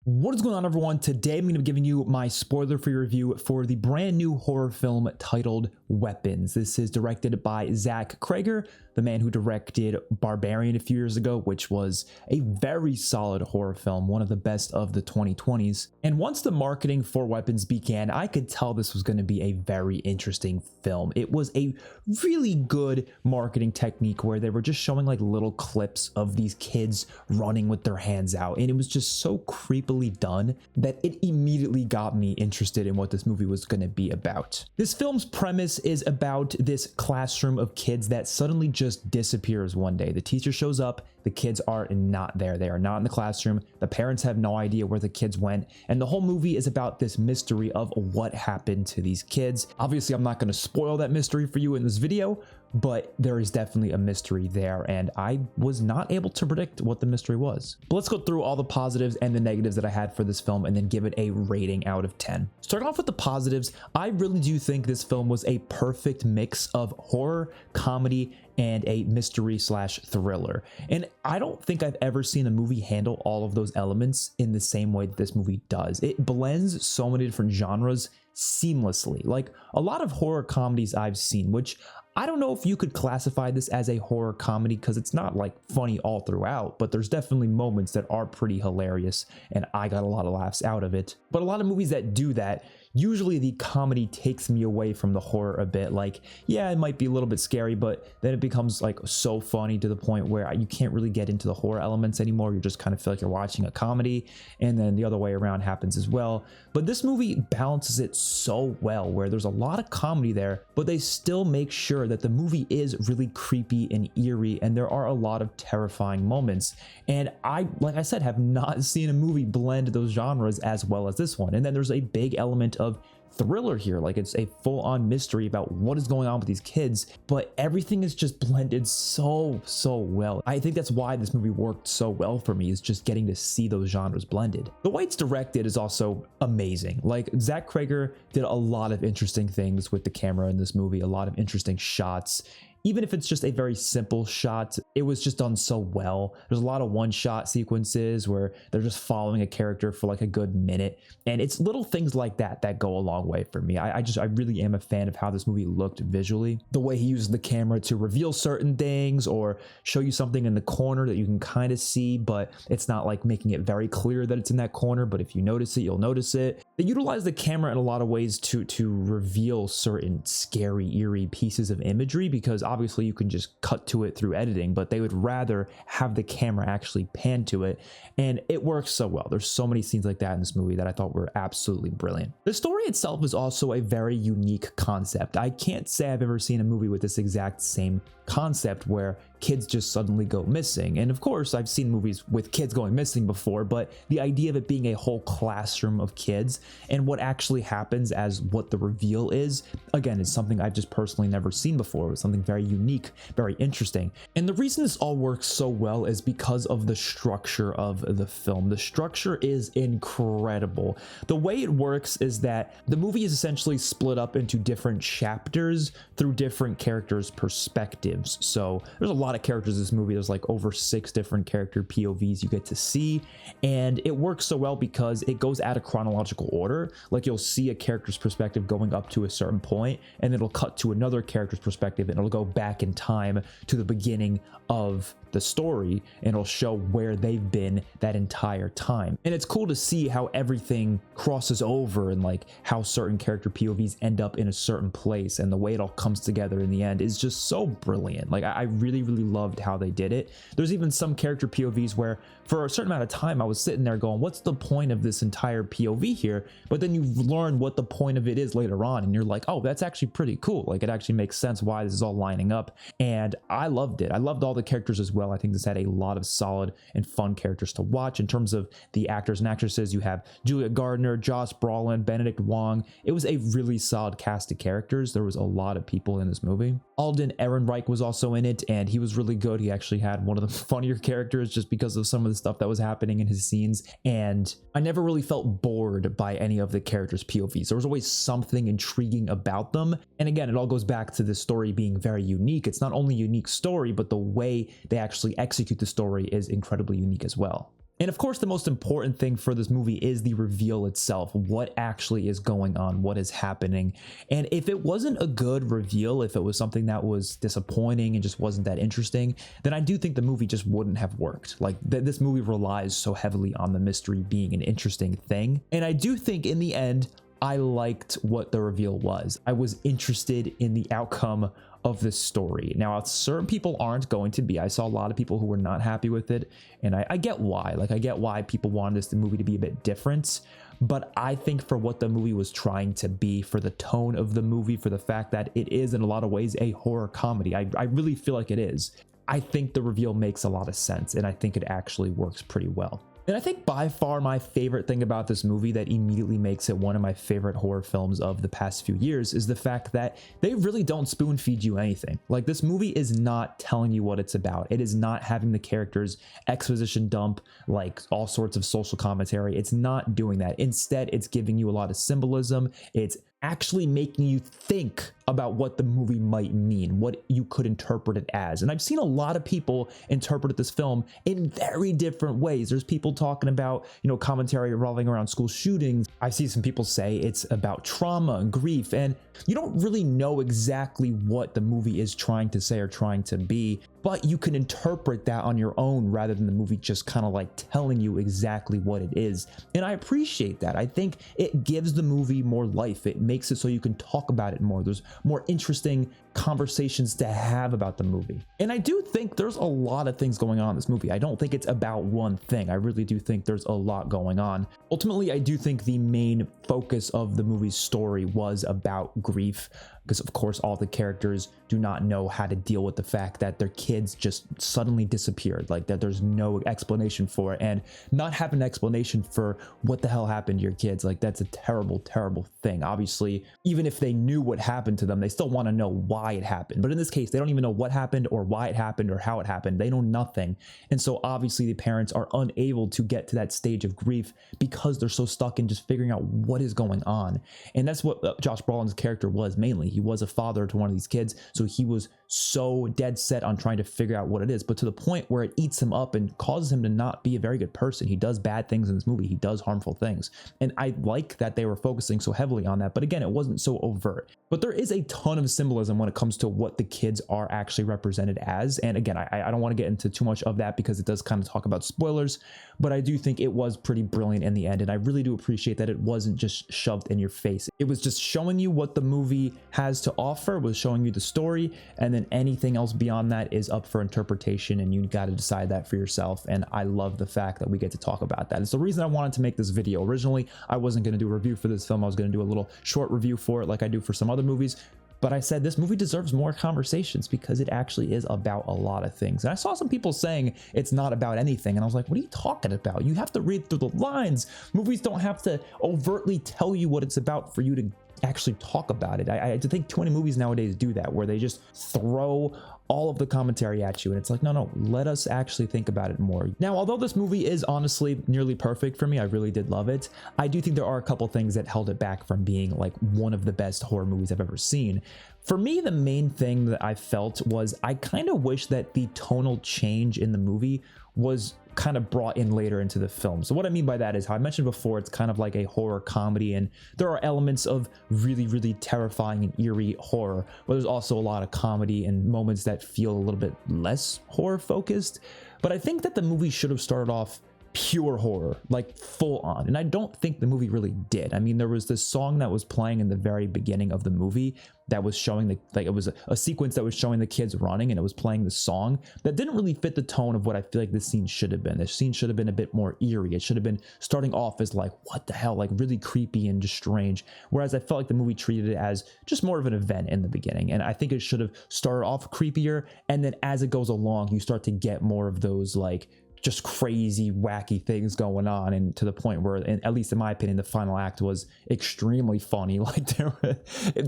What is going on, everyone? Today I'm going to be giving you my spoiler-free review for the brand new horror film titled Weapons. This is directed by Cregger, the man who directed Barbarian a few years ago, which was a very solid horror film, one of the best of the 2020s. And once the marketing for Weapons began, I could tell this was going to be a very interesting film. It was a really good marketing technique where they were just showing like little clips of these kids running with their hands out, and it was just so creepily done that it immediately got me interested in what this movie was going to be about. This film's premise is about this classroom of kids that suddenly just disappears one day. The teacher shows up, the kids are not there. They are not in the classroom. The parents have no idea where the kids went, and the whole movie is about this mystery of what happened to these kids. Obviously, I'm not going to spoil that mystery for you in this video, but there is definitely a mystery there, and I was not able to predict what the mystery was. But let's go through all the positives and the negatives that I had for this film and then give it a rating out of 10. Starting off with the positives, I really do think this film was a perfect mix of horror, comedy, and a mystery/thriller. And I don't think I've ever seen a movie handle all of those elements in the same way that this movie does. It blends so many different genres seamlessly, like a lot of horror comedies I've seen, which I don't know if you could classify this as a horror comedy because it's not like funny all throughout, but there's definitely moments that are pretty hilarious and I got a lot of laughs out of it. But a lot of movies that do that, usually the comedy takes me away from the horror a bit. Like, yeah, it might be a little bit scary, but then it becomes like so funny to the point where you can't really get into the horror elements anymore. You just kind of feel like you're watching a comedy, and then the other way around happens as well. But this movie balances it so well, where there's a lot of comedy there, but they still make sure that the movie is really creepy and eerie, and there are a lot of terrifying moments. And I, like I said, have not seen a movie blend those genres as well as this one. And then there's a big element of thriller here, like it's a full-on mystery about what is going on with these kids, but everything is just blended so well. I think that's why this movie worked so well for me, is just getting to see those genres blended. The way it's directed is also amazing. Like, Cregger did a lot of interesting things with the camera in this movie, a lot of interesting shots. Even if it's just a very simple shot, it was just done so well. There's a lot of one-shot sequences where they're just following a character for like a good minute. And it's little things like that that go a long way for me. I really am a fan of how this movie looked visually. The way he uses the camera to reveal certain things or show you something in the corner that you can kind of see, but it's not like making it very clear that it's in that corner. But if you notice it, you'll notice it. They utilize the camera in a lot of ways to reveal certain scary, eerie pieces of imagery, because obviously you can just cut to it through editing, but they would rather have the camera actually pan to it, and it works so well. There's so many scenes like that in this movie that I thought were absolutely brilliant. The story itself is also a very unique concept. I can't say I've ever seen a movie with this exact same concept where kids just suddenly go missing. And of course, I've seen movies with kids going missing before, but the idea of it being a whole classroom of kids and what actually happens as what the reveal is, again, is something I've just personally never seen before. It was something very unique, very interesting. And the reason this all works so well is because of the structure of the film. The structure is incredible. The way it works is that the movie is essentially split up into different chapters through different characters' perspectives. So there's a lot of characters in this movie. There's like over 6 different character POVs you get to see, and it works so well because it goes out of chronological order. Like, you'll see a character's perspective going up to a certain point, and it'll cut to another character's perspective, and it'll go back in time to the beginning of the story, and it'll show where they've been that entire time. And it's cool to see how everything crosses over, and like how certain character POVs end up in a certain place, and the way it all comes together in the end is just so brilliant. Like, I really loved how they did it. There's even some character POVs where for a certain amount of time I was sitting there going, what's the point of this entire POV here? But then you learn what the point of it is later on, and you're like, oh, that's actually pretty cool. Like, it actually makes sense why this is all lining up. And I loved it. I loved all the characters as well. I think this had a lot of solid and fun characters to watch. In terms of the actors and actresses, you have Julia Gardner, Josh Brolin, Benedict Wong. It was a really solid cast of characters. There was a lot of people in this movie. Alden Ehrenreich was also in it, and he was really good. He actually had one of the funnier characters just because of some of the stuff that was happening in his scenes, and I never really felt bored by any of the characters' POVs. There was always something intriguing about them, and again, it all goes back to the story being very unique. It's not only a unique story, but the way they actually execute the story is incredibly unique as well. And of course, the most important thing for this movie is the reveal itself. What actually is going on? What is happening? And if it wasn't a good reveal, if it was something that was disappointing and just wasn't that interesting, then I do think the movie just wouldn't have worked. Like this movie relies so heavily on the mystery being an interesting thing. And I do think in the end, I liked what the reveal was. I was interested in the outcome of this story. Now, certain people aren't going to be. I saw a lot of people who were not happy with it, and I get why. Like, I get why people wanted this movie to be a bit different, but I think for what the movie was trying to be, for the tone of the movie, for the fact that it is in a lot of ways a horror comedy, I really feel like it is. I think the reveal makes a lot of sense, and I think it actually works pretty well. And I think by far my favorite thing about this movie that immediately makes it one of my favorite horror films of the past few years is the fact that they really don't spoon feed you anything. Like, this movie is not telling you what it's about. It is not having the characters exposition dump like all sorts of social commentary. It's not doing that. Instead, it's giving you a lot of symbolism. It's actually making you think about what the movie might mean, what you could interpret it as. And I've seen a lot of people interpret this film in very different ways. There's people talking about, commentary revolving around school shootings. I see some people say it's about trauma and grief, and you don't really know exactly what the movie is trying to say or trying to be, but you can interpret that on your own rather than the movie just kind of like telling you exactly what it is. And I appreciate that. I think it gives the movie more life. It makes it so you can talk about it more. There's more interesting conversations to have about the movie. And I do think there's a lot of things going on in this movie. I don't think it's about one thing. I really do think there's a lot going on. Ultimately, I do think the main focus of the movie's story was about grief, because of course all the characters do not know how to deal with the fact that their kids just suddenly disappeared, like that there's no explanation for it. And not having an explanation for what the hell happened to your kids, like that's a terrible, terrible thing. Obviously, even if they knew what happened to them, they still want to know why it happened. But in this case, they don't even know what happened or why it happened or how it happened. They know nothing. And so obviously the parents are unable to get to that stage of grief because they're so stuck in just figuring out what is going on. And that's what Josh Brolin's character was mainly. He was a father to one of these kids, so he was so dead set on trying to figure out what it is, but to the point where it eats him up and causes him to not be a very good person. He does bad things in this movie. He does harmful things. And I like that they were focusing so heavily on that, but again, it wasn't so overt. But there is a ton of symbolism when it comes to what the kids are actually represented as. And again, I don't want to get into too much of that because it does kind of talk about spoilers, but I do think it was pretty brilliant in the end. And I really do appreciate that it wasn't just shoved in your face. It was just showing you what the movie has to offer, was showing you the story, and then anything else beyond that is up for interpretation, and you got to decide that for yourself. And I love the fact that we get to talk about that. It's the reason I wanted to make this video. Originally, I wasn't going to do a review for this film. I was going to do a little short review for it like I do for some other movies. But I said this movie deserves more conversations because it actually is about a lot of things. And I saw some people saying it's not about anything. And I was like, what are you talking about? You have to read through the lines. Movies don't have to overtly tell you what it's about for you to actually talk about it. I think too many movies nowadays do that, where they just throw all of the commentary at you, and it's like, no, let us actually think about it more. Now, although this movie is honestly nearly perfect for me, I really did love it, I do think there are a couple things that held it back from being like one of the best horror movies I've ever seen. For me, the main thing that I felt was I kind of wish that the tonal change in the movie was kind of brought in later into the film. So what I mean by that is, how I mentioned before, it's kind of like a horror comedy, and there are elements of really, really terrifying and eerie horror, but there's also a lot of comedy and moments that feel a little bit less horror focused. But I think that the movie should have started off pure horror, like full on, and I don't think the movie really did. I mean, there was this song that was playing in the very beginning of the movie that was showing it was a sequence that was showing the kids running, and it was playing the song that didn't really fit the tone of what I feel like this scene should have been. This scene should have been a bit more eerie. It should have been starting off as like, what the hell, like really creepy and just strange, whereas I felt like the movie treated it as just more of an event in the beginning. And I think it should have started off creepier, and then as it goes along, you start to get more of those like just crazy, wacky things going on, and to the point where, at least in my opinion, the final act was extremely funny. Like, there were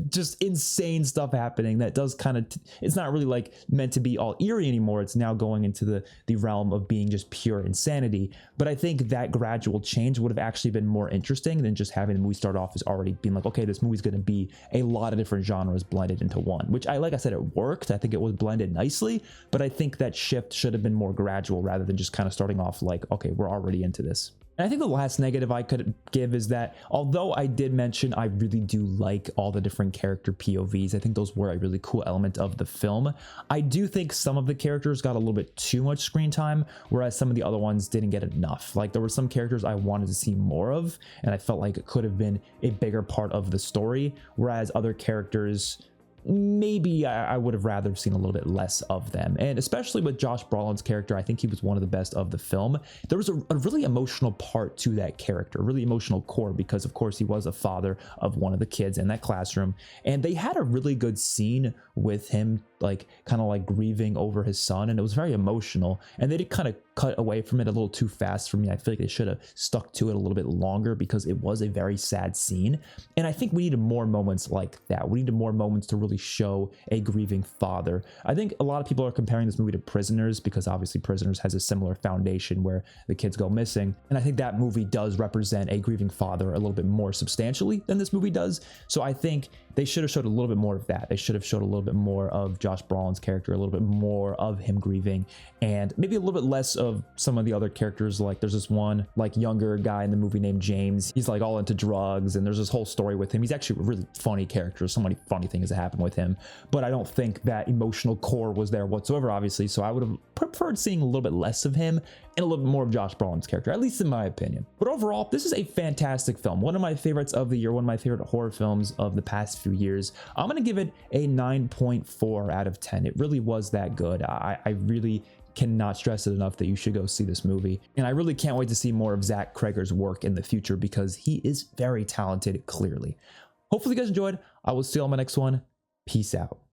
just insane stuff happening that does kind of, it's not really like meant to be all eerie anymore. It's now going into the realm of being just pure insanity. But I think that gradual change would have actually been more interesting than just having the movie start off as already being like, okay, this movie's going to be a lot of different genres blended into one, which like I said, it worked. I think it was blended nicely, but I think that shift should have been more gradual rather than just kind of starting off like, okay, we're already into this. And I think the last negative I could give is that although I did mention I really do like all the different character POVs, I think those were a really cool element of the film. I do think some of the characters got a little bit too much screen time, whereas some of the other ones didn't get enough. Like there were some characters I wanted to see more of, and I felt like it could have been a bigger part of the story, whereas other characters, maybe I would have rather seen a little bit less of them. And especially with Josh Brolin's character, I think he was one of the best of the film. There was a really emotional part to that character, a really emotional core, because of course he was a father of one of the kids in that classroom, and they had a really good scene with him like kind of like grieving over his son, and it was very emotional, and they did kind of cut away from it a little too fast for me. I feel like they should have stuck to it a little bit longer because it was a very sad scene, and I think we needed more moments like that. We needed more moments to really show a grieving father. I think a lot of people are comparing this movie to Prisoners because obviously Prisoners has a similar foundation where the kids go missing, and I think that movie does represent a grieving father a little bit more substantially than this movie does. So I think they should have showed a little bit more of that. They should have showed a little bit more of Josh Brolin's character, a little bit more of him grieving, and maybe a little bit less of some of the other characters. Like there's this one like younger guy in the movie named James. He's like all into drugs, and there's this whole story with him. He's actually a really funny character. So many funny things that happen with him, but I don't think that emotional core was there whatsoever, obviously. So I would have preferred seeing a little bit less of him and a little bit more of Josh Brolin's character, at least in my opinion. But overall, this is a fantastic film. One of my favorites of the year, one of my favorite horror films of the past few years. I'm going to give it a 9.4 out of 10. It really was that good. I really cannot stress it enough that you should go see this movie. And I really can't wait to see more of Zach Cregger's work in the future because he is very talented, clearly. Hopefully you guys enjoyed. I will see you on my next one. Peace out.